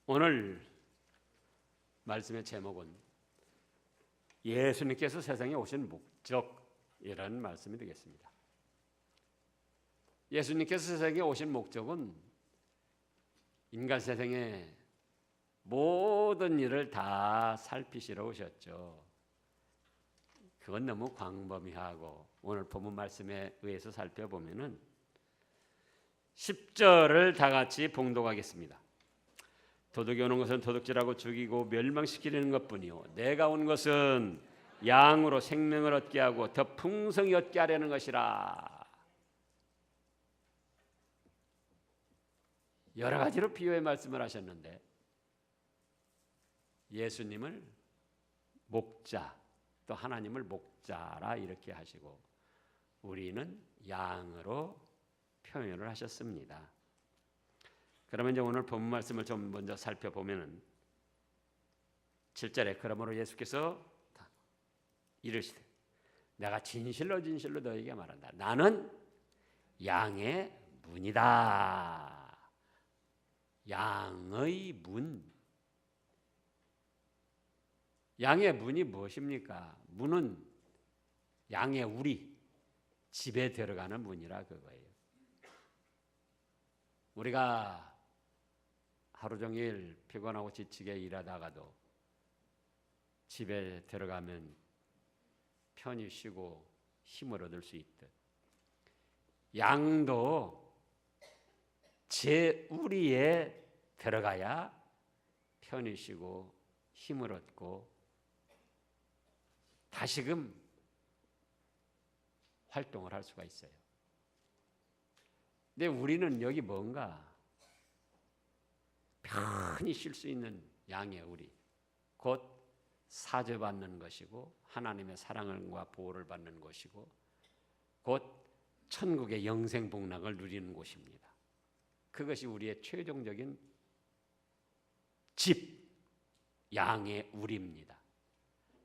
오늘 말씀의 제목은 예수님께서 세상에 오신 목적이라는 말씀이 되겠습니다. 예수님께서 세상에 오신 목적은 인간 세상의 모든 일을 다 살피시러 오셨죠. 그건 너무 광범위하고 오늘 본문 말씀에 의해서 살펴보면은 10절을 다 같이 봉독하겠습니다. 도둑이 오는 것은 도둑질하고 죽이고 멸망시키려는 것뿐이요 내가 온 것은 양으로 생명을 얻게 하고 더 풍성히 얻게 하려는 것이라. 여러 가지로 비유의 말씀을 하셨는데 예수님을 목자, 또 하나님을 목자라 이렇게 하시고 우리는 양으로 표현을 하셨습니다. 그러면 이제 오늘 본문 말씀을 좀 먼저 살펴보면은 7절에 그러므로 예수께서 이르시되 내가 진실로 진실로 너에게 말한다. 나는 양의 문이다. 양의 문. 양의 문이 무엇입니까? 문은 양의 우리 집에 들어가는 문이라 그거예요. 우리가 하루 종일 피곤하고 지치게 일하다가도 집에 들어가면 편히 쉬고 힘을 얻을 수 있듯 양도 제 우리에 들어가야 편히 쉬고 힘을 얻고 다시금 활동을 할 수가 있어요. 근데 우리는 여기 뭔가 편히 쉴 수 있는 양의 우리, 곧 사죄받는 것이고 하나님의 사랑과 보호를 받는 것이고 곧 천국의 영생 복락을 누리는 곳입니다. 그것이 우리의 최종적인 집, 양의 우리입니다.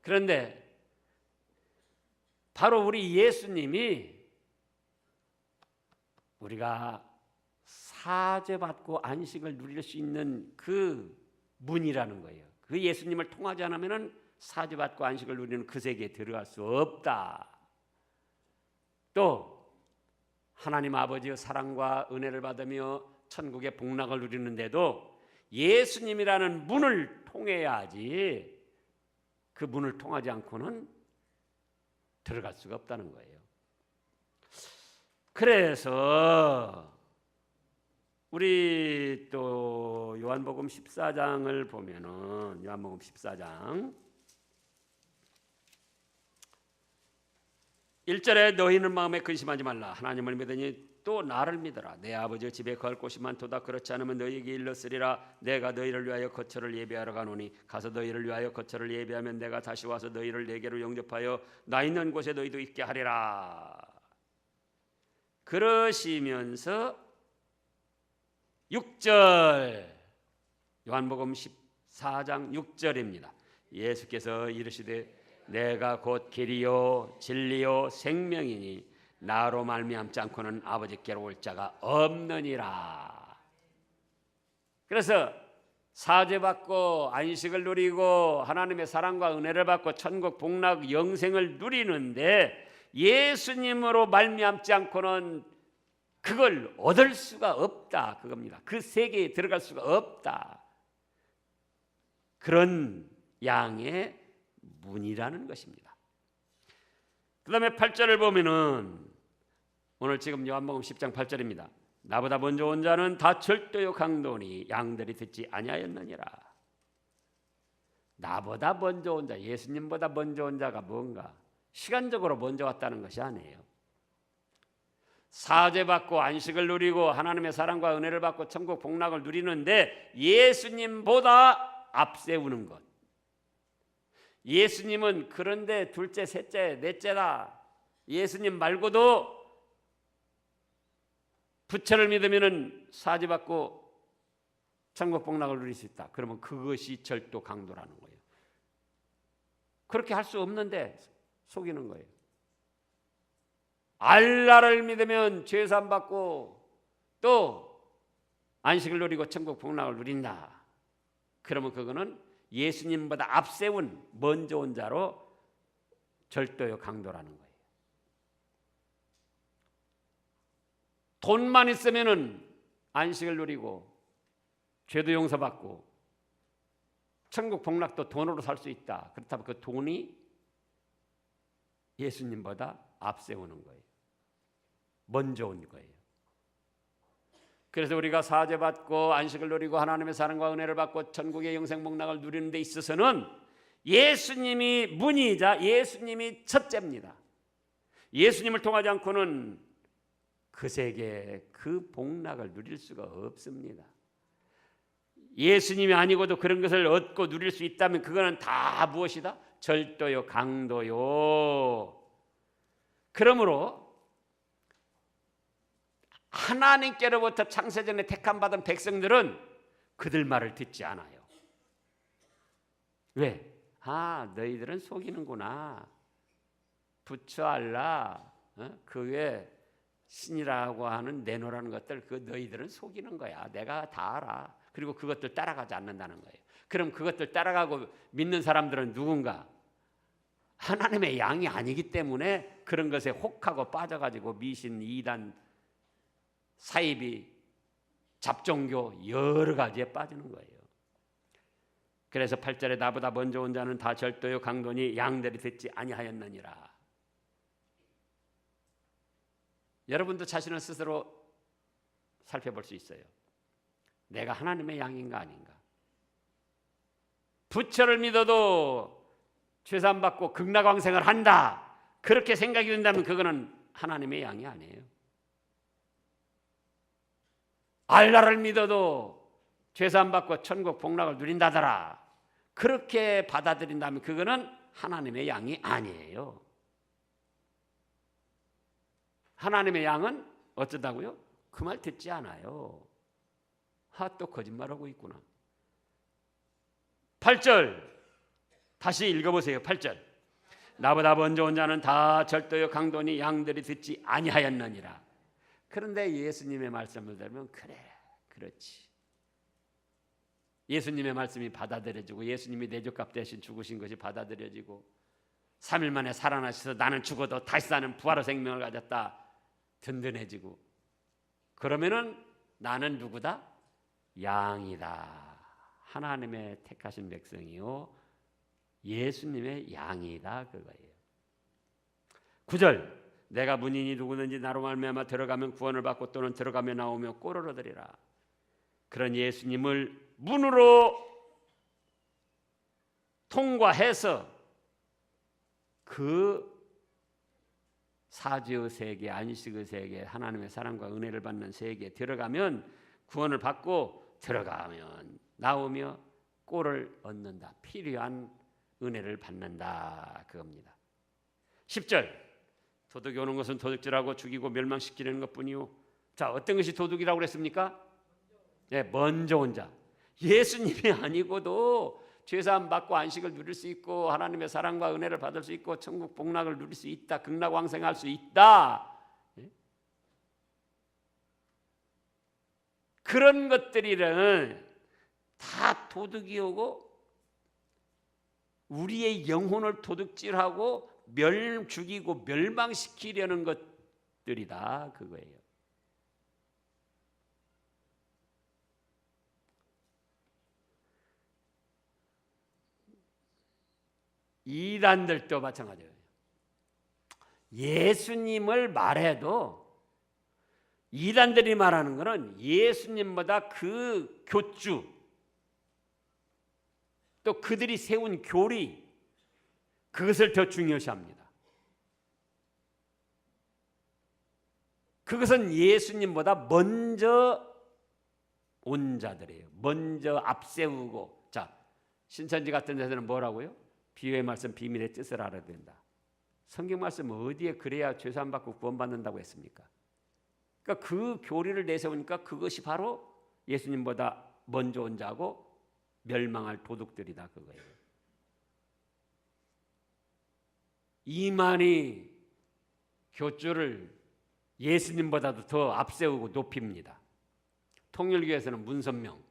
그런데 바로 우리 예수님이 우리가 사죄받고 안식을 누릴 수 있는 그 문이라는 거예요. 그 예수님을 통하지 않으면 사죄받고 안식을 누리는 그 세계에 들어갈 수 없다. 또 하나님 아버지의 사랑과 은혜를 받으며 천국의 복락을 누리는데도 예수님이라는 문을 통해야지 그 문을 통하지 않고는 들어갈 수가 없다는 거예요. 그래서 우리 또 요한복음 14장을 보면은 요한복음 14장 1절에 너희는 마음에 근심하지 말라. 하나님을 믿으니 또 나를 믿어라. 내 아버지의 집에 거할 곳이 많도다. 그렇지 않으면 너희에게 일렀으리라. 내가 너희를 위하여 거처를 예비하러 가노니 가서 너희를 위하여 거처를 예비하면 내가 다시 와서 너희를 내게로 영접하여 나 있는 곳에 너희도 있게 하리라. 그러시면서 6절 요한복음 14장 6절입니다. 예수께서 이르시되 내가 곧 길이요 진리요 생명이니 나로 말미암지 않고는 아버지께로 올 자가 없느니라. 그래서 사죄받고 안식을 누리고 하나님의 사랑과 은혜를 받고 천국 복락 영생을 누리는데 예수님으로 말미암지 않고는 그걸 얻을 수가 없다 그겁니다. 그 세계에 들어갈 수가 없다. 그런 양의 문이라는 것입니다. 그 다음에 8절을 보면은 오늘 지금 요한복음 10장 8절입니다. 나보다 먼저 온 자는 다 절도요 강도니 양들이 듣지 아니하였느니라. 나보다 먼저 온 자, 예수님보다 먼저 온 자가 뭔가 시간적으로 먼저 왔다는 것이 아니에요. 사죄받고 안식을 누리고 하나님의 사랑과 은혜를 받고 천국 복락을 누리는데 예수님보다 앞세우는 것. 예수님은 그런데 둘째, 셋째, 넷째다. 예수님 말고도 부처를 믿으면 사죄받고 천국 복락을 누릴 수 있다. 그러면 그것이 절도 강도라는 거예요. 그렇게 할 수 없는데 속이는 거예요. 알라를 믿으면 죄산 받고 또 안식을 누리고 천국 복락을 누린다. 그러면 그거는 예수님보다 앞세운 먼저 온 자로 절도요 강도라는 거예요. 돈만 있으면은 안식을 누리고 죄도 용서받고 천국 복락도 돈으로 살 수 있다. 그렇다면 그 돈이 예수님보다 앞세우는 거예요. 먼저 온 거예요. 그래서 우리가 사죄받고 안식을 누리고 하나님의 사랑과 은혜를 받고 천국의 영생 복락을 누리는 데 있어서는 예수님이 문이자 예수님이 첫째입니다. 예수님을 통하지 않고는 그 세계 그 복락을 누릴 수가 없습니다. 예수님이 아니고도 그런 것을 얻고 누릴 수 있다면 그거는 다 무엇이다? 절도요 강도요. 그러므로 하나님께로부터 창세전에 택함받은 백성들은 그들 말을 듣지 않아요. 왜? 너희들은 속이는구나. 부처 알라, 그 외에 신이라고 하는 내놓으라는 것들, 그 너희들은 속이는 거야. 내가 다 알아. 그리고 그것들 따라가지 않는다는 거예요. 그럼 그것들 따라가고 믿는 사람들은 누군가? 하나님의 양이 아니기 때문에 그런 것에 혹하고 빠져가지고 미신, 이단, 사이비, 잡종교 여러 가지에 빠지는 거예요. 그래서 8절에 나보다 먼저 온 자는 다 절도요 강도니 양들이 듣지 아니하였느니라. 여러분도 자신을 스스로 살펴볼 수 있어요. 내가 하나님의 양인가 아닌가? 부처를 믿어도 죄산받고 극락왕생을 한다, 그렇게 생각이 든다면 그거는 하나님의 양이 아니에요. 알라를 믿어도 죄산받고 천국 복락을 누린다더라, 그렇게 받아들인다면 그거는 하나님의 양이 아니에요. 하나님의 양은 어쩌다고요? 그 말 듣지 않아요. 또 거짓말하고 있구나. 8절 다시 읽어보세요. 8절 나보다 먼저 온 자는 다 절도요 강도니 양들이 듣지 아니하였느니라. 그런데 예수님의 말씀을 들으면 그래, 그렇지. 예수님의 말씀이 받아들여지고 예수님이 내 죄값 대신 죽으신 것이 받아들여지고 3일 만에 살아나셔서 나는 죽어도 다시 사는 부활의 생명을 가졌다, 든든해지고, 그러면은 나는 누구다? 양이다. 하나님의 택하신 백성이요 예수님의 양이다, 그거예요. 9절 내가 문이니 누구든지 나로 말미암아 들어가면 구원을 받고 또는 들어가며 나오며 꼴을 얻으리라. 그런 예수님을 문으로 통과해서 그 사죄의 세계, 안식의 세계, 하나님의 사랑과 은혜를 받는 세계에 들어가면 구원을 받고 들어가면 나오며 꼴을 얻는다. 필요한 은혜를 받는다, 그겁니다. 10절 도둑이 오는 것은 도둑질하고 죽이고 멸망시키려는 것뿐이요. 자, 어떤 것이 도둑이라고 그랬습니까? 네, 먼저 온 자. 예수님이 아니고도 죄사함 받고 안식을 누릴 수 있고 하나님의 사랑과 은혜를 받을 수 있고 천국 복락을 누릴 수 있다, 극락왕생할 수 있다, 그런 것들이는 다 도둑이 오고 우리의 영혼을 도둑질하고 죽이고 멸망시키려는 것들이다, 그거예요. 이단들도 마찬가지예요. 예수님을 말해도 이단들이 말하는 것은 예수님보다 그 교주, 또 그들이 세운 교리, 그것을 더 중요시합니다. 그것은 예수님보다 먼저 온 자들이에요. 먼저 앞세우고. 자, 신천지 같은 데서는 뭐라고요? 비유의 말씀 비밀의 뜻을 알아야 된다. 성경 말씀 어디에 그래야 죄사함 받고 구원받는다고 했습니까? 그러니까 그 교리를 내세우니까 그것이 바로 예수님보다 먼저 온 자고 멸망할 도둑들이다, 그거예요. 이만희 교주를 예수님보다도 더 앞세우고 높입니다. 통일교에서는 문선명,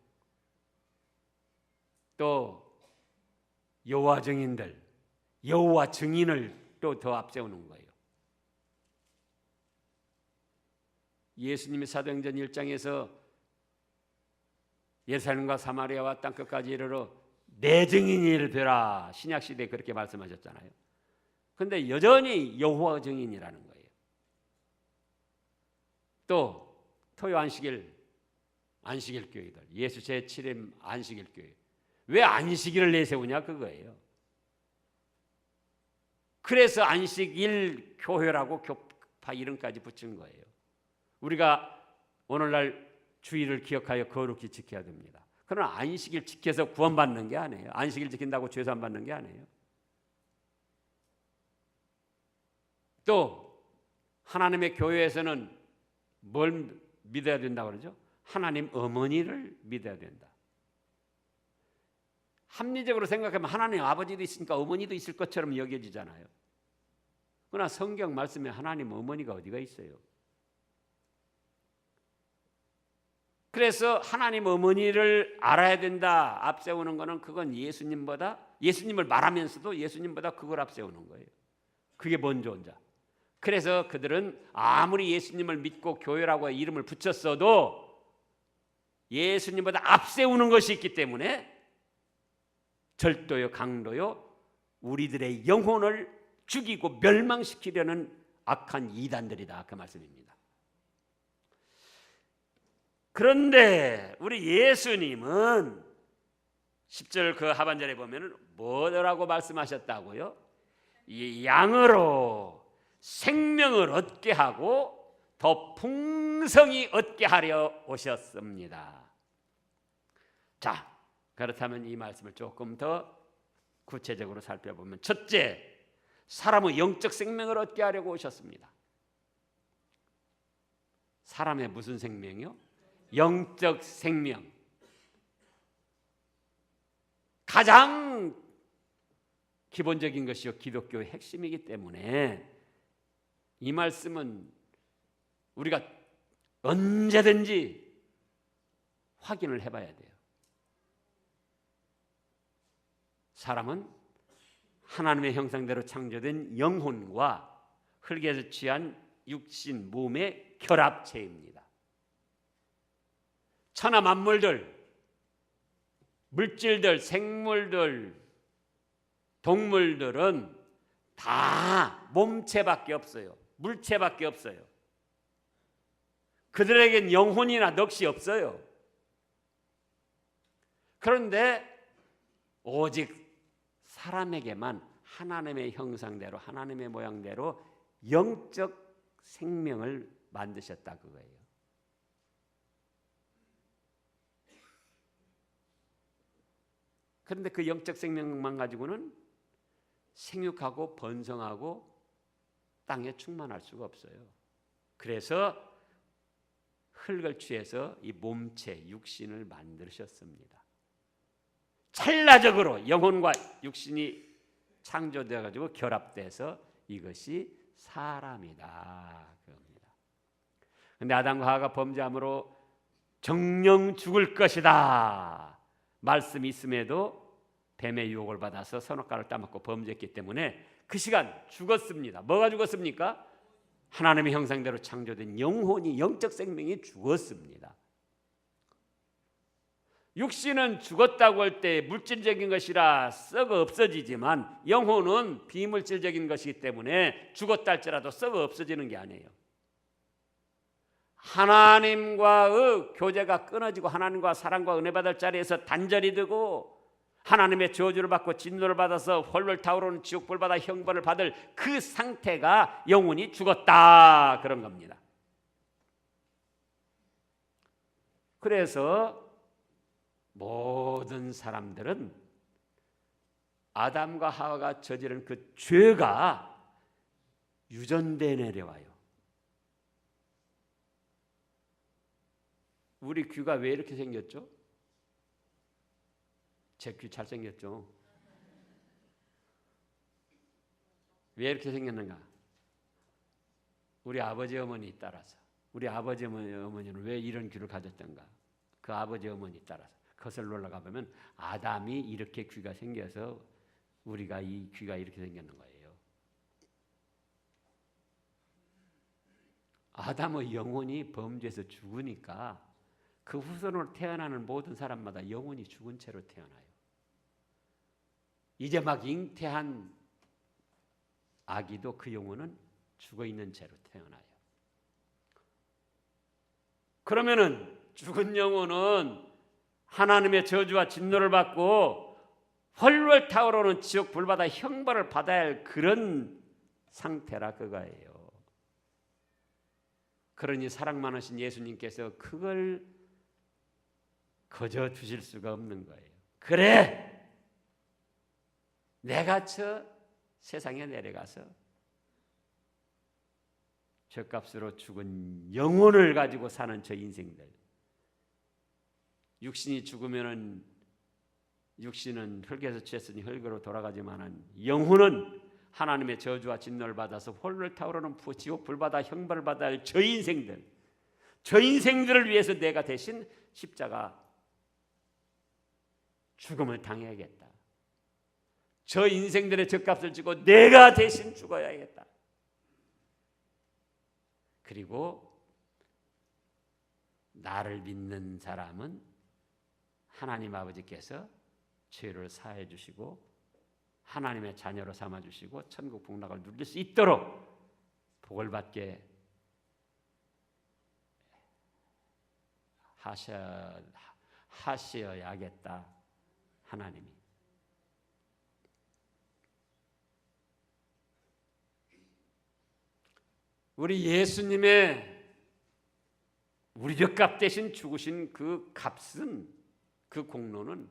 또 여호와 증인들, 여호와 증인을 또 더 앞세우는 거예요. 예수님이 사도행전 1장에서 예루살렘과 사마리아와 땅끝까지 이르러 내 증인을 뵈라, 신약시대에 그렇게 말씀하셨잖아요. 그런데 여전히 여호와 증인이라는 거예요. 또 토요 안식일 교회들, 예수 제7일 안식일 교회, 왜 안식일을 내세우냐 그거예요. 그래서 안식일 교회라고 교파 이름까지 붙인 거예요. 우리가 오늘날 주일을 기억하여 거룩히 지켜야 됩니다. 그러나 안식일 지켜서 구원받는 게 아니에요. 안식일 지킨다고 죄산 받는 게 아니에요. 또 하나님의 교회에서는 뭘 믿어야 된다고 그러죠? 하나님 어머니를 믿어야 된다. 합리적으로 생각하면 하나님 아버지도 있으니까 어머니도 있을 것처럼 여겨지잖아요. 그러나 성경 말씀에 하나님 어머니가 어디가 있어요? 그래서 하나님 어머니를 알아야 된다 앞세우는 것은 그건 예수님을 말하면서도 예수님보다 그걸 앞세우는 거예요. 그게 먼저자. 그래서 그들은 아무리 예수님을 믿고 교회라고 이름을 붙였어도 예수님보다 앞세우는 것이 있기 때문에 절도요, 강도요, 우리들의 영혼을 죽이고 멸망시키려는 악한 이단들이다, 그 말씀입니다. 그런데 우리 예수님은 10절 그 하반절에 보면 뭐라고 말씀하셨다고요? 이 양으로 생명을 얻게 하고 더 풍성히 얻게 하려 오셨습니다. 자, 그렇다면 이 말씀을 조금 더 구체적으로 살펴보면, 첫째, 사람의 영적 생명을 얻게 하려고 오셨습니다. 사람의 무슨 생명이요? 영적 생명. 가장 기본적인 것이요, 기독교의 핵심이기 때문에 이 말씀은 우리가 언제든지 확인을 해봐야 돼요. 사람은 하나님의 형상대로 창조된 영혼과 흙에서 취한 육신, 몸의 결합체입니다. 천하 만물들, 물질들, 생물들, 동물들은 다 몸체밖에 없어요. 물체밖에 없어요. 그들에겐 영혼이나 넋이 없어요. 그런데 오직 사람에게만 하나님의 형상대로, 하나님의 모양대로 영적 생명을 만드셨다 그거예요. 그런데 그 영적 생명만 가지고는 생육하고 번성하고 땅에 충만할 수가 없어요. 그래서 흙을 취해서 이 몸체, 육신을 만드셨습니다. 찰나적으로 영혼과 육신이 창조되어 가지고 결합돼서 이것이 사람이다 그겁니다. 그런데 아담과 하와가 범죄함으로 정령 죽을 것이다 말씀이 있음에도 뱀의 유혹을 받아서 선악과를 따먹고 범죄했기 때문에 그 시간 죽었습니다. 뭐가 죽었습니까? 하나님의 형상대로 창조된 영혼이, 영적 생명이 죽었습니다. 육신은 죽었다고 할 때 물질적인 것이라 썩어 없어지지만 영혼은 비물질적인 것이기 때문에 죽었다 할지라도 썩어 없어지는 게 아니에요. 하나님과의 교제가 끊어지고 하나님과 사랑과 은혜 받을 자리에서 단절이 되고 하나님의 저주를 받고 진노를 받아서 헐헐 타오르는 지옥불 받아 형벌을 받을 그 상태가 영혼이 죽었다 그런 겁니다. 그래서 모든 사람들은 아담과 하와가 저지른 그 죄가 유전돼 내려와요. 우리 귀가 왜 이렇게 생겼죠? 제 귀 잘생겼죠? 왜 이렇게 생겼는가? 우리 아버지 어머니 따라서. 우리 아버지 어머니는 왜 이런 귀를 가졌던가? 그 아버지 어머니 따라서. 거슬러 올라가 보면 아담이 이렇게 귀가 생겨서 우리가 이 귀가 이렇게 생겼는 거예요. 아담의 영혼이 범죄에서 죽으니까 그 후손으로 태어나는 모든 사람마다 영혼이 죽은 채로 태어나요. 이제 막 잉태한 아기도 그 영혼은 죽어있는 채로 태어나요. 그러면은 죽은 영혼은 하나님의 저주와 진노를 받고 헐헐 타오르는 지옥 불바다 형벌을 받아야 할 그런 상태라 그거예요. 그러니 사랑 많으신 예수님께서 그걸 거저 주실 수가 없는 거예요. 그래, 내가 저 세상에 내려가서 죗값으로 죽은 영혼을 가지고 사는 저 인생들, 육신이 죽으면은 육신은 흙에서 취했으니 흙으로 돌아가지만은 영혼은 하나님의 저주와 진노를 받아서 홀을 타오르는 지옥 불바다 형벌을 받아야 할 저 인생들, 저 인생들을 위해서 내가 대신 십자가 죽음을 당해야겠다. 저 인생들의 죗값을 지고 내가 대신 죽어야겠다. 그리고 나를 믿는 사람은 하나님 아버지께서 죄를 사해 주시고 하나님의 자녀로 삼아 주시고 천국 복락을 누릴 수 있도록 복을 받게 하셔야겠다. 하나님이. 우리 예수님의 우리 죗값 대신 죽으신 그 값은, 그 공로는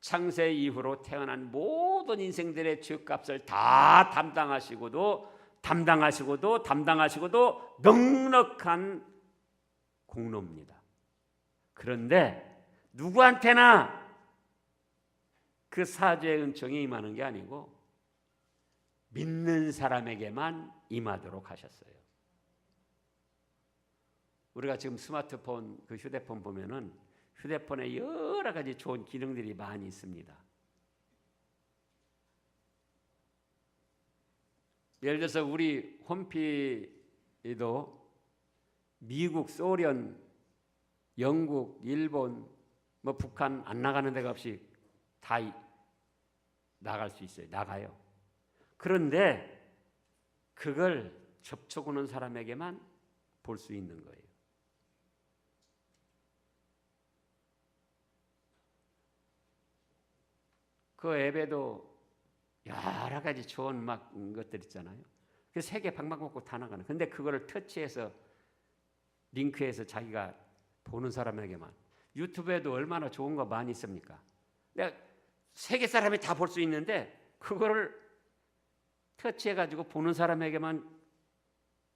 창세 이후로 태어난 모든 인생들의 죗값을 다 담당하시고도 넉넉한 공로입니다. 그런데 누구한테나 그 사죄의 은총이 임하는 게 아니고 믿는 사람에게만 임하도록 하셨어요. 우리가 지금 스마트폰, 그 휴대폰 보면은 휴대폰에 여러 가지 좋은 기능들이 많이 있습니다. 예를 들어서 우리 홈피도 미국, 소련, 영국, 일본, 뭐 북한 안 나가는 데가 없이 다 나갈 수 있어요. 나가요. 그런데 그걸 접촉 오는 사람에게만 볼 수 있는 거예요. 그 앱에도 여러 가지 좋은 막 것들 있잖아요. 그 세계 방방곡곡 다 나가는. 근데 그거를 터치해서 링크해서 자기가 보는 사람에게만. 유튜브에도 얼마나 좋은 거 많이 있습니까? 내가 세계 사람이 다 볼 수 있는데 그거를 터치해가지고 보는 사람에게만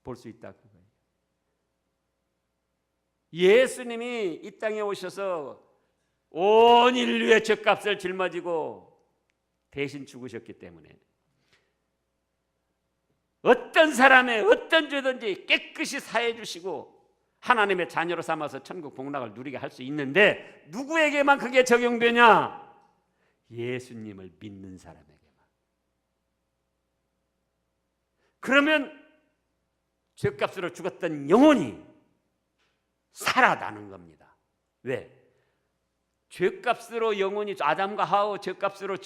볼 수 있다. 그거예요. 예수님이 이 땅에 오셔서 온 인류의 죗값을 짊어지고 대신 죽으셨기 때문에 어떤 사람의 어떤 죄든지 깨끗이 사해 주시고 하나님의 자녀로 삼아서 천국 복락을 누리게 할 수 있는데 누구에게만 그게 적용되냐? 예수님을 믿는 사람에게만. 그러면 죗값으로 죽었던 영혼이 살아나는 겁니다. 왜? 죗값으로 영혼이, 아담과 하와 죗값으로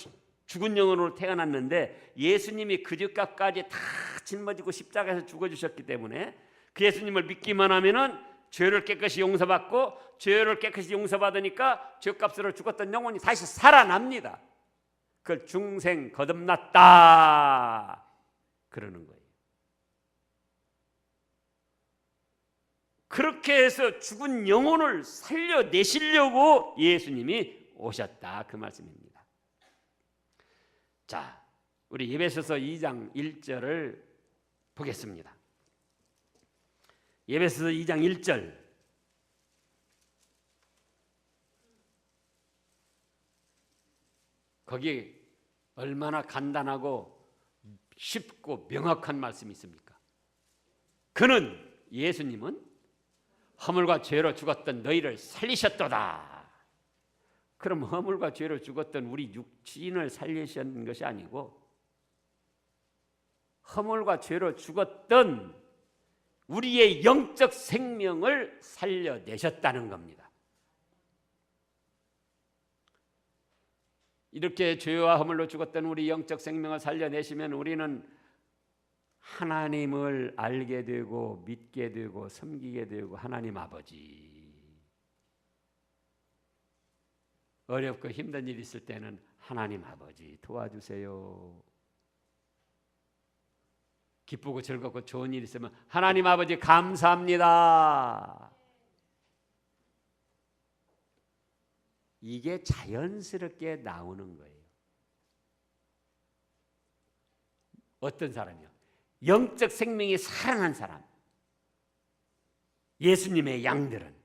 죽은 영혼으로 태어났는데 예수님이 그 죗값까지 다 짊어지고 십자가에서 죽어주셨기 때문에 그 예수님을 믿기만 하면은 죄를 깨끗이 용서받고, 죄를 깨끗이 용서받으니까 죗값으로 죽었던 영혼이 다시 살아납니다. 그걸 중생 거듭났다 그러는 거예요. 그렇게 해서 죽은 영혼을 살려내시려고 예수님이 오셨다 그 말씀입니다. 자, 우리 에베소서 2장 1절을 보겠습니다. 에베소서 2장 1절. 거기 얼마나 간단하고 쉽고 명확한 말씀이 있습니까? 그는, 예수님은 허물과 죄로 죽었던 너희를 살리셨도다. 그럼 허물과 죄로 죽었던 우리 육신을 살리신 것이 아니고 허물과 죄로 죽었던 우리의 영적 생명을 살려내셨다는 겁니다. 이렇게 죄와 허물로 죽었던 우리 영적 생명을 살려내시면 우리는 하나님을 알게 되고 믿게 되고 섬기게 되고 하나님 아버지, 어렵고 힘든 일 있을 때는 하나님 아버지 도와주세요. 기쁘고 즐겁고 좋은 일 있으면 하나님 아버지 감사합니다. 이게 자연스럽게 나오는 거예요. 어떤 사람이요? 영적 생명이 살아난 사람, 예수님의 양들은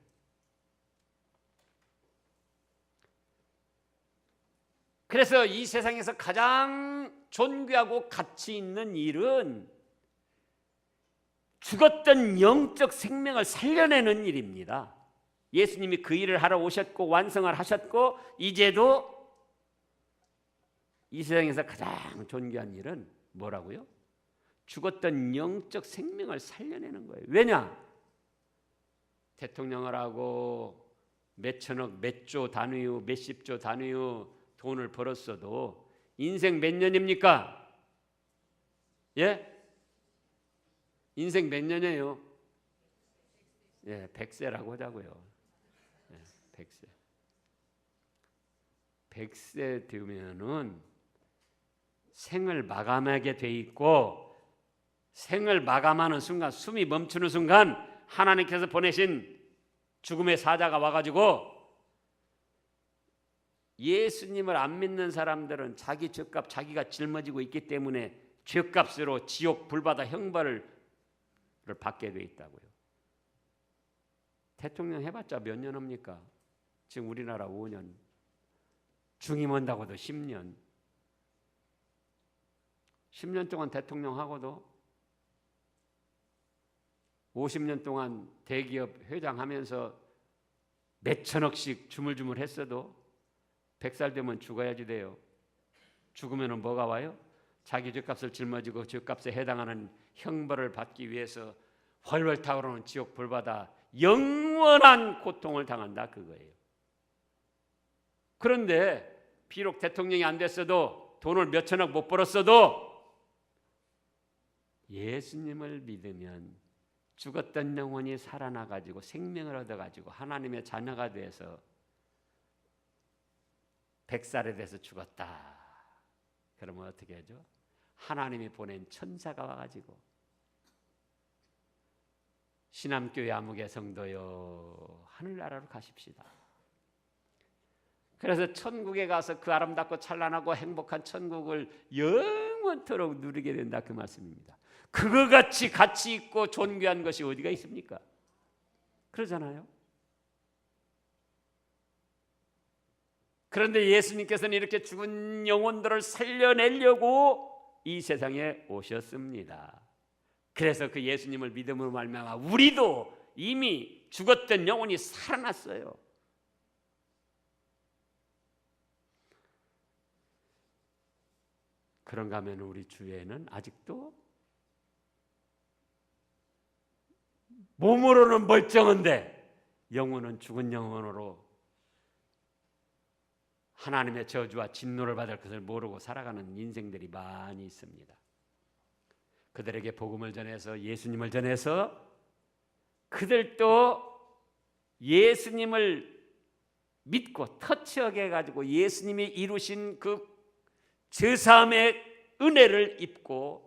그래서 이 세상에서 가장 존귀하고 가치 있는 일은 죽었던 영적 생명을 살려내는 일입니다. 예수님이 그 일을 하러 오셨고 완성을 하셨고 이제도 이 세상에서 가장 존귀한 일은 뭐라고요? 죽었던 영적 생명을 살려내는 거예요. 왜냐? 대통령을 하고 몇 천억, 몇 조 단위요, 몇십 조 단위요 돈을 벌었어도 인생 몇 년입니까? 예? 인생 몇 년이에요? 예, 100세라고 하자고요. 예, 100세. 100세 되면은 생을 마감하게 돼 있고 생을 마감하는 순간, 숨이 멈추는 순간 하나님께서 보내신 죽음의 사자가 와가지고 예수님을 안 믿는 사람들은 자기 죄값 자기가 짊어지고 있기 때문에 죄값으로 지옥 불바다 형벌을 받게 돼 있다고요. 대통령 해봤자 몇 년 합니까? 지금 우리나라 5년, 중임 한다고도 10년, 10년 동안 대통령 하고도 50년 동안 대기업 회장 하면서 몇 천억씩 주물주물 했어도 100살 되면 죽어야지 돼요. 죽으면 뭐가 와요? 자기 죄값을 짊어지고 죄값에 해당하는 형벌을 받기 위해서 훨훨 타오르는 지옥 불바다 영원한 고통을 당한다 그거예요. 그런데 비록 대통령이 안 됐어도 돈을 몇 천억 못 벌었어도 예수님을 믿으면 죽었던 영혼이 살아나가지고 생명을 얻어가지고 하나님의 자녀가 돼서 100살에 돼서 죽었다. 그러면 어떻게 하죠? 하나님이 보낸 천사가 와가지고 신암교회 아무개 성도여 하늘나라로 가십시다. 그래서 천국에 가서 그 아름답고 찬란하고 행복한 천국을 영원토록 누리게 된다 그 말씀입니다. 그거 같이 가치 있고 존귀한 것이 어디가 있습니까? 그러잖아요. 그런데 예수님께서는 이렇게 죽은 영혼들을 살려내려고 이 세상에 오셨습니다. 그래서 그 예수님을 믿음으로 말미암아 우리도 이미 죽었던 영혼이 살아났어요. 그런가 하면 우리 주위에는 아직도 몸으로는 멀쩡한데 영혼은 죽은 영혼으로 하나님의 저주와 진노를 받을 것을 모르고 살아가는 인생들이 많이 있습니다. 그들에게 복음을 전해서 예수님을 전해서 그들도 예수님을 믿고 터치하게 해가지고 예수님이 이루신 그 죄사함의 은혜를 입고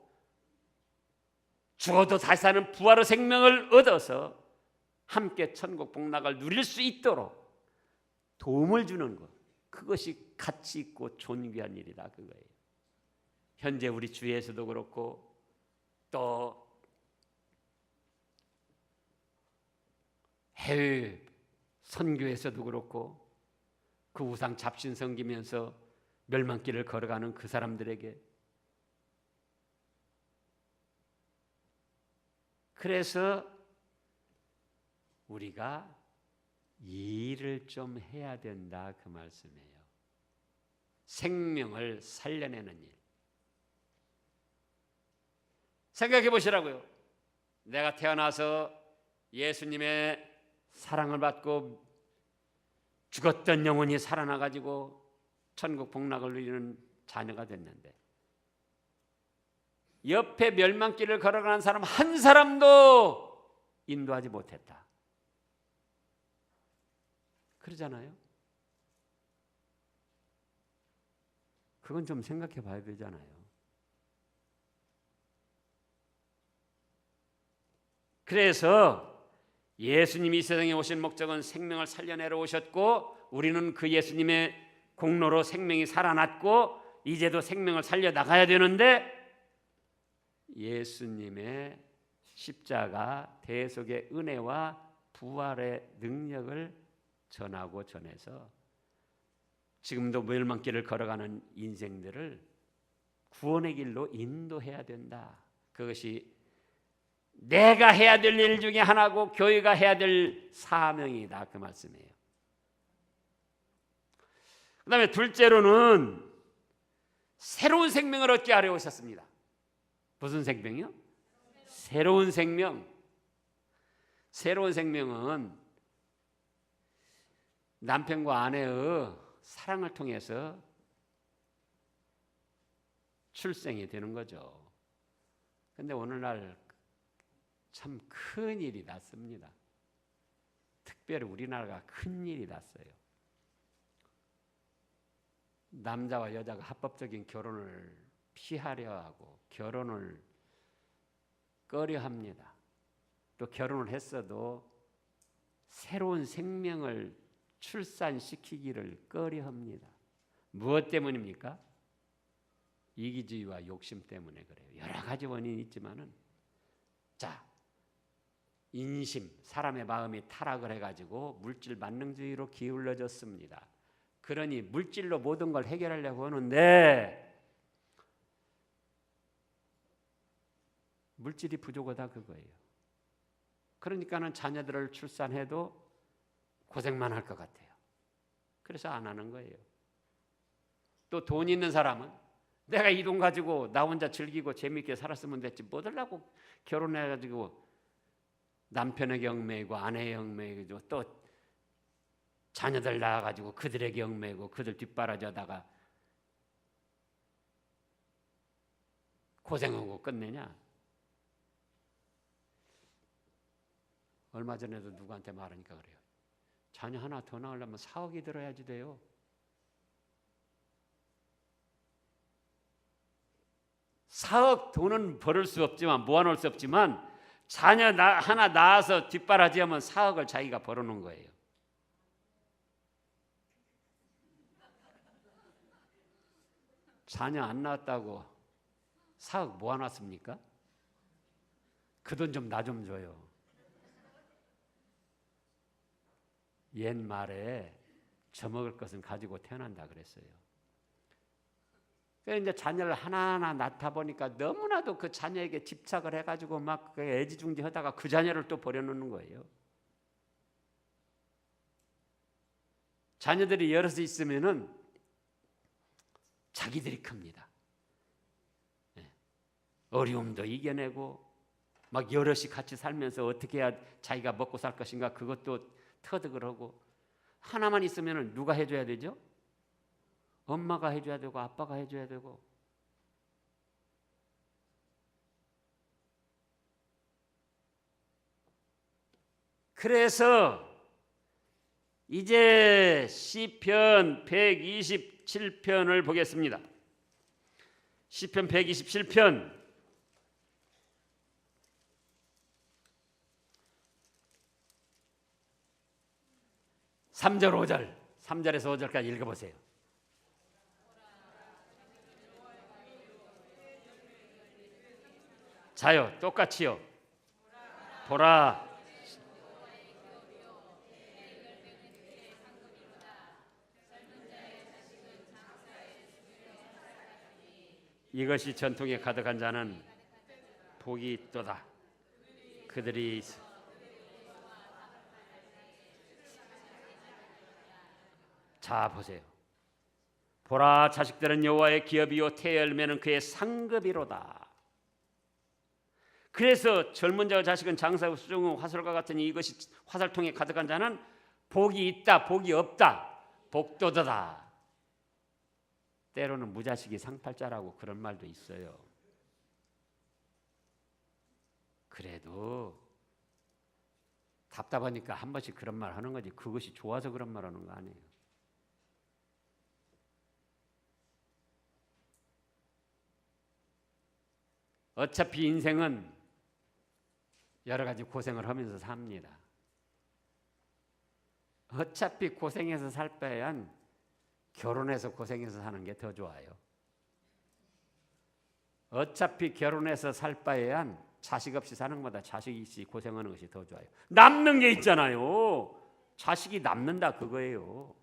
죽어도 다시 사는 부활의 생명을 얻어서 함께 천국 복락을 누릴 수 있도록 도움을 주는 것, 그것이 가치 있고 존귀한 일이다 그거예요. 현재 우리 주위에서도 그렇고 또 해외 선교에서도 그렇고 그 우상 잡신 섬기면서 멸망길을 걸어가는 그 사람들에게 그래서 우리가 일을 좀 해야 된다 그 말씀이에요. 생명을 살려내는 일. 생각해 보시라고요. 내가 태어나서 예수님의 사랑을 받고 죽었던 영혼이 살아나가지고 천국 복락을 누리는 자녀가 됐는데 옆에 멸망길을 걸어가는 사람 한 사람도 인도하지 못했다. 그러잖아요. 그건 좀 생각해 봐야 되잖아요. 그래서 예수님이 이 세상에 오신 목적은 생명을 살려내러 오셨고 우리는 그 예수님의 공로로 생명이 살아났고 이제도 생명을 살려나가야 되는데 예수님의 십자가 대속의 은혜와 부활의 능력을 전하고 전해서 지금도 멸망길을 걸어가는 인생들을 구원의 길로 인도해야 된다. 그것이 내가 해야 될 일 중에 하나고 교회가 해야 될 사명이다 그 말씀이에요. 그 다음에 둘째로는 새로운 생명을 얻게 하려 오셨습니다. 무슨 생명이요? 새로운 생명. 새로운 생명은 남편과 아내의 사랑을 통해서 출생이 되는 거죠. 그런데 오늘날 참 큰 일이 났습니다. 특별히 우리나라가 큰 일이 났어요. 남자와 여자가 합법적인 결혼을 피하려 하고 결혼을 꺼려 합니다. 또 결혼을 했어도 새로운 생명을 출산시키기를 꺼려 합니다. 무엇 때문입니까? 이기주의와 욕심 때문에 그래요. 여러 가지 원인이 있지만은 자, 인심, 사람의 마음이 타락을 해가지고 물질 만능주의로 기울어졌습니다. 그러니 물질로 모든 걸 해결하려고 하는데 물질이 부족하다 그거예요. 그러니까는 자녀들을 출산해도 고생만 할 것 같아요. 그래서 안 하는 거예요. 또 돈 있는 사람은 내가 이 돈 가지고 나 혼자 즐기고 재미있게 살았으면 됐지 뭐 하려고 결혼해가지고 남편에게 얽매이고 아내에게 얽매이고 또 자녀들 낳아가지고 그들에게 얽매이고 그들 뒷바라지하다가 고생하고 끝내냐. 얼마 전에도 누구한테 말하니까 그래요. 자녀 하나 더 낳으려면 4억이 들어야지 돼요. 사억 돈은 벌을 수 없지만 모아놓을 수 없지만 자녀 하나 낳아서 뒷바라지하면 4억을 자기가 벌어놓은 거예요. 자녀 안 낳았다고 4억 모아놨습니까? 그 돈 좀 나 좀 줘요. 옛말에 져먹을 것은 가지고 태어난다 그랬어요. 그래서 이제 자녀를 하나하나 낳다 보니까 너무나도 그 자녀에게 집착을 해가지고 막 애지중지하다가 그 자녀를 또 버려놓는 거예요. 자녀들이 여럿 있으면은 자기들이 큽니다. 어려움도 이겨내고 막 여럿이 같이 살면서 어떻게 해야 자기가 먹고 살 것인가 그것도 터득을 하고 하나만 있으면 누가 해줘야 되죠? 엄마가 해줘야 되고 아빠가 해줘야 되고 그래서 이제 시편 127편을 보겠습니다. 시편 127편 3절 5절 3절에서 5절까지 읽어보세요. 자요 똑같이요. 보라 이것이 전통에 가득한 자는 복이 있도다. 그들이 자 보세요. 보라, 자식들은 여호와의 기업이요 태의 열매는 그의 상급이로다. 그래서 젊은 자와 자식은 장사하고 수종은 화살과 같으니 이것이 화살통에 가득한 자는 복이 있다, 복이 없다, 복도다다. 때로는 무자식이 상팔자라고 그런 말도 있어요. 그래도 답답하니까 한 번씩 그런 말 하는 거지, 그것이 좋아서 그런 말 하는 거 아니에요. 어차피 인생은 여러 가지 고생을 하면서 삽니다. 어차피 고생해서 살 바에는 결혼해서 고생해서 사는 게 더 좋아요. 어차피 결혼해서 살 바에는 자식 없이 사는 것보다 자식 있이 고생하는 것이 더 좋아요. 남는 게 있잖아요. 자식이 남는다 그거예요.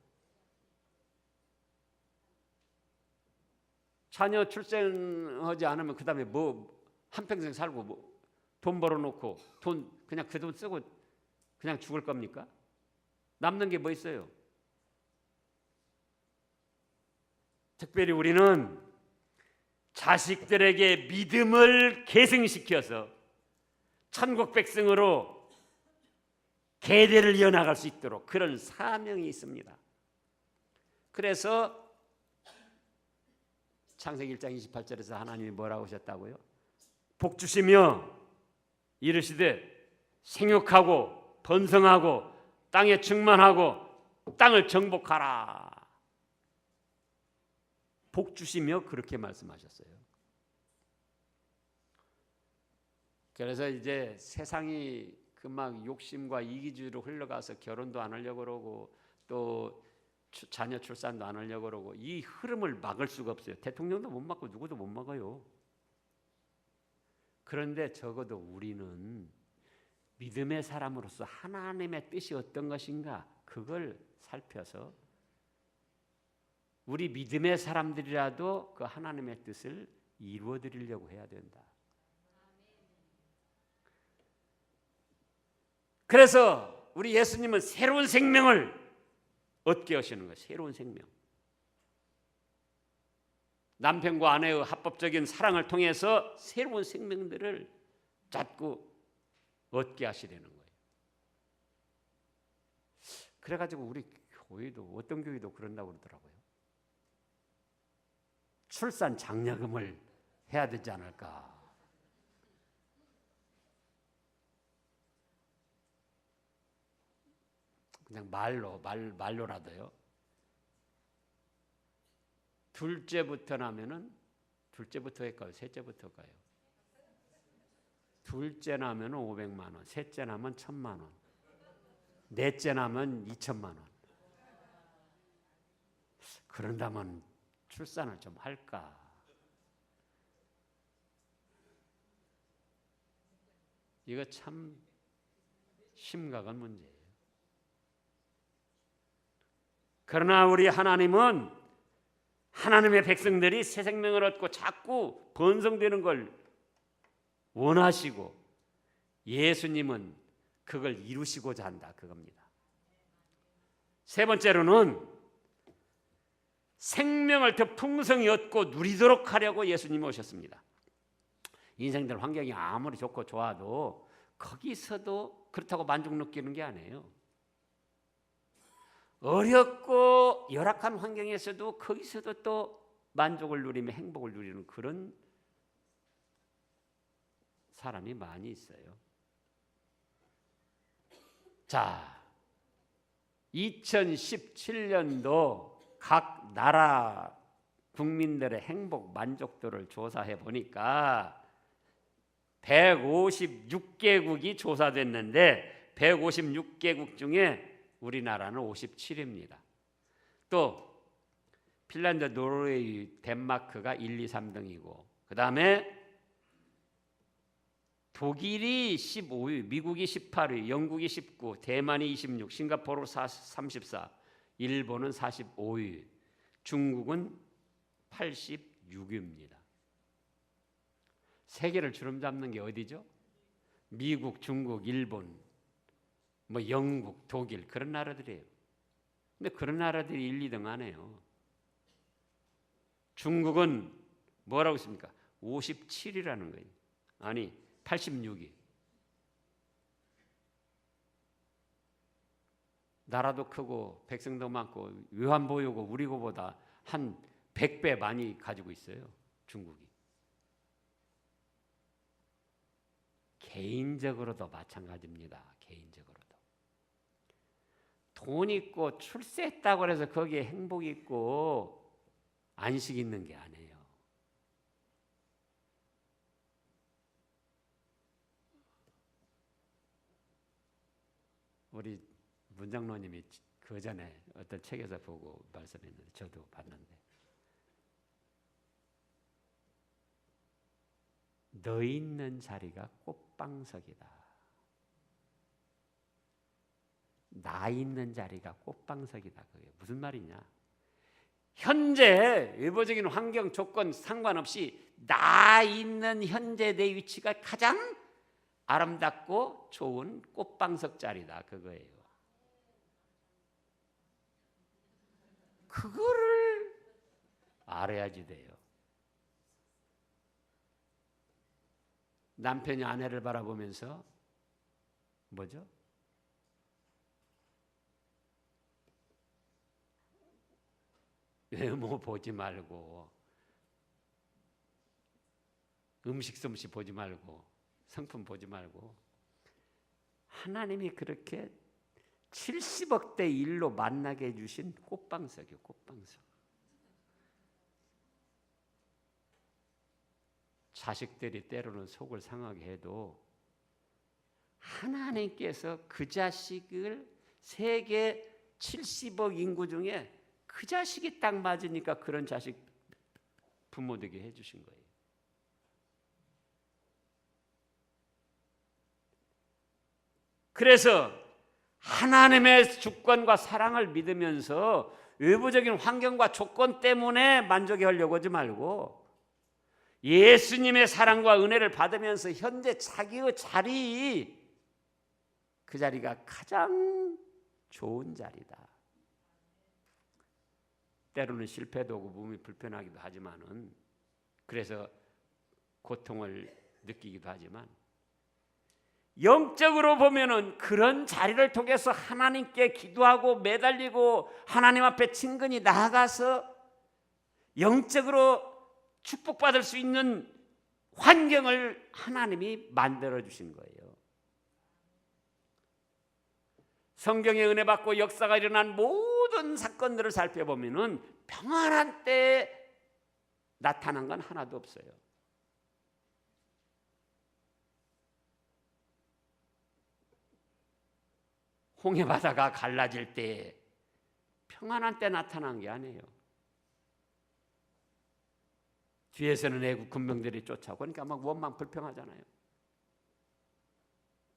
자녀 출생하지 않으면 그 다음에 뭐 한평생 살고 뭐 돈 벌어놓고 돈 그냥 그 돈 쓰고 그냥 죽을 겁니까? 남는 게 뭐 있어요? 특별히 우리는 자식들에게 믿음을 계승시켜서 천국 백성으로 계대를 이어나갈 수 있도록 그런 사명이 있습니다. 그래서 창세기 1장 28절에서 하나님이 뭐라고 하셨다고요? 복 주시며 이르시되 생육하고 번성하고 땅에 충만하고 땅을 정복하라. 복 주시며 그렇게 말씀하셨어요. 그래서 이제 세상이 그 막 욕심과 이기주의로 흘러가서 결혼도 안 하려고 그러고 또 자녀 출산도 안 하려고 그러고 이 흐름을 막을 수가 없어요. 대통령도 못 막고 누구도 못 막아요. 그런데 적어도 우리는 믿음의 사람으로서 하나님의 뜻이 어떤 것인가 그걸 살펴서 우리 믿음의 사람들이라도 그 하나님의 뜻을 이루어 드리려고 해야 된다. 그래서 우리 예수님은 새로운 생명을 얻게 하시는 거예요. 새로운 생명. 남편과 아내의 합법적인 사랑을 통해서 새로운 생명들을 자꾸 얻게 하시려는 거예요. 그래가지고 우리 교회도 어떤 교회도 그런다고 그러더라고요. 출산 장려금을 해야 되지 않을까. 그냥 말로라도요. 둘째부터 나면은 둘째부터 할까요? 셋째부터 할까요? 둘째 나면 500만 원, 셋째 나면 1000만 원, 넷째 나면 2000만 원. 그런다면 출산을 좀 할까? 이거 참 심각한 문제예요. 그러나 우리 하나님은 하나님의 백성들이 새 생명을 얻고 자꾸 번성되는 걸 원하시고 예수님은 그걸 이루시고자 한다 그겁니다. 세 번째로는 생명을 더 풍성히 얻고 누리도록 하려고 예수님이 오셨습니다. 인생들 환경이 아무리 좋고 좋아도 거기서도 그렇다고 만족 느끼는 게 아니에요. 어렵고 열악한 환경에서도 거기서도 또 만족을 누리며 행복을 누리는 그런 사람이 많이 있어요. 자, 2017년도 각 나라 국민들의 행복 만족도를 조사해 보니까 156개국이 조사됐는데 156개국 중에 우리나라는 57입니다. 또 핀란드, 노르웨이, 덴마크가 1, 2, 3등이고 그 다음에 독일이 15위, 미국이 18위, 영국이 19, 대만이 26, 싱가포르 34, 일본은 45위, 중국은 86위입니다. 세계를 주름잡는 게 어디죠? 미국, 중국, 일본, 뭐 영국, 독일 그런 나라들이에요. 근데 그런 나라들이 1, 2등 안 해요. 중국은 뭐라고 있습니까? 57이라는 거예요. 아니 86이. 나라도 크고 백성도 많고 외환보유고 우리고보다 한 100배 많이 가지고 있어요. 중국이. 개인적으로도 마찬가지입니다. 개인적으로도. 돈 있고 출세했다고 해서 거기에 행복 있고 안식 있는 게 아니에요. 우리 문장로님이 그 전에 어떤 책에서 보고 말씀했는데 저도 봤는데, 너 있는 자리가 꽃방석이다. 나 있는 자리가 꽃방석이다. 그게 무슨 말이냐? 현재 외부적인 환경 조건 상관없이 나 있는 현재 내 위치가 가장 아름답고 좋은 꽃방석 자리다. 그거예요. 그거를 알아야지 돼요. 남편이 아내를 바라보면서 뭐죠? 외모 보지 말고 음식 솜씨 보지 말고 성품 보지 말고 하나님이 그렇게 70억 대 1로 만나게 해주신 꽃방석이요. 꽃방석. 자식들이 때로는 속을 상하게 해도 하나님께서 그 자식을 세계 70억 인구 중에 그 자식이 딱 맞으니까 그런 자식 부모 되게 해주신 거예요. 그래서 하나님의 주권과 사랑을 믿으면서 외부적인 환경과 조건 때문에 만족하려고 하지 말고 예수님의 사랑과 은혜를 받으면서 현재 자기의 자리, 그 자리가 가장 좋은 자리다. 때로는 실패도 오고 몸이 불편하기도 하지만은, 그래서 고통을 느끼기도 하지만, 영적으로 보면은 그런 자리를 통해서 하나님께 기도하고 매달리고 하나님 앞에 친근히 나아가서 영적으로 축복받을 수 있는 환경을 하나님이 만들어 주신 거예요. 성경의 은혜 받고 역사가 일어난 모든 사건들을 살펴보면은 평안한 때에 나타난 건 하나도 없어요. 홍해 바다가 갈라질 때 평안한 때 나타난 게 아니에요. 뒤에서는 애국 군병들이 쫓아오고 그러니까 막 원망 불평하잖아요.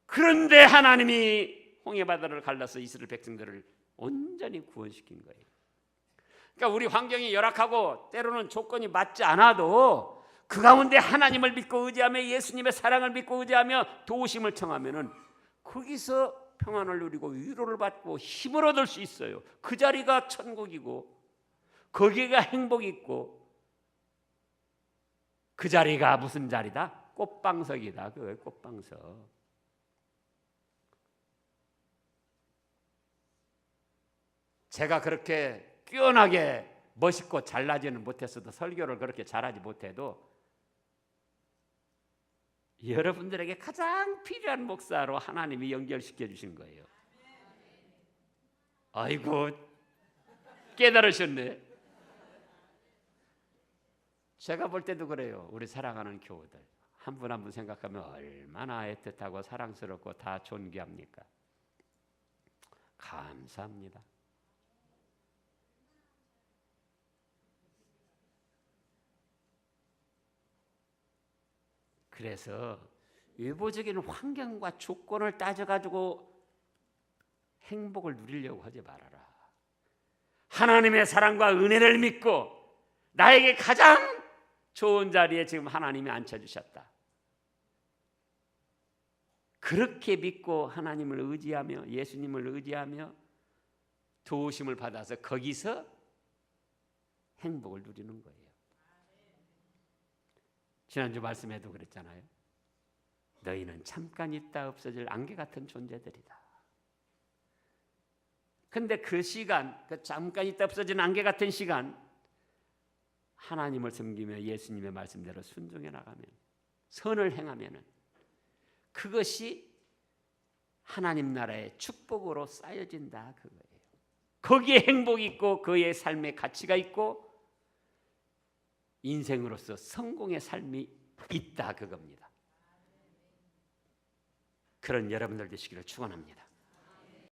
그런데 하나님이 홍해 바다를 갈라서 이스라엘 백성들을 온전히 구원시킨 거예요. 그러니까 우리 환경이 열악하고 때로는 조건이 맞지 않아도 그 가운데 하나님을 믿고 의지하며 예수님의 사랑을 믿고 의지하며 도우심을 청하면은 거기서 평안을 누리고 위로를 받고 힘을 얻을 수 있어요. 그 자리가 천국이고 거기가 행복이 있고 그 자리가 무슨 자리다? 꽃방석이다. 그거예요. 꽃방석. 제가 그렇게 뛰어나게 멋있고 잘나지는 못했어도 설교를 그렇게 잘하지 못해도 여러분들에게 가장 필요한 목사로 하나님이 연결시켜 주신 거예요. 아이고 깨달으셨네. 제가 볼 때도 그래요. 우리 사랑하는 교우들 한 분 한 분 생각하면 얼마나 애틋하고 사랑스럽고 다 존귀합니까? 감사합니다. 그래서 외부적인 환경과 조건을 따져가지고 행복을 누리려고 하지 말아라. 하나님의 사랑과 은혜를 믿고 나에게 가장 좋은 자리에 지금 하나님이 앉혀주셨다. 그렇게 믿고 하나님을 의지하며 예수님을 의지하며 도우심을 받아서 거기서 행복을 누리는 거예요. 지난주 말씀에도 그랬잖아요. 너희는 잠깐 있다 없어질 안개 같은 존재들이다. 근데 그 시간, 그 잠깐 있다 없어지는 안개 같은 시간, 하나님을 섬기며 예수님의 말씀대로 순종해 나가면, 선을 행하면 그것이 하나님 나라의 축복으로 쌓여진다 그거예요. 거기에 행복이 있고 그의 삶의 가치가 있고 인생으로서 성공의 삶이 있다 그겁니다. 그런 여러분들 되시기를 축원합니다.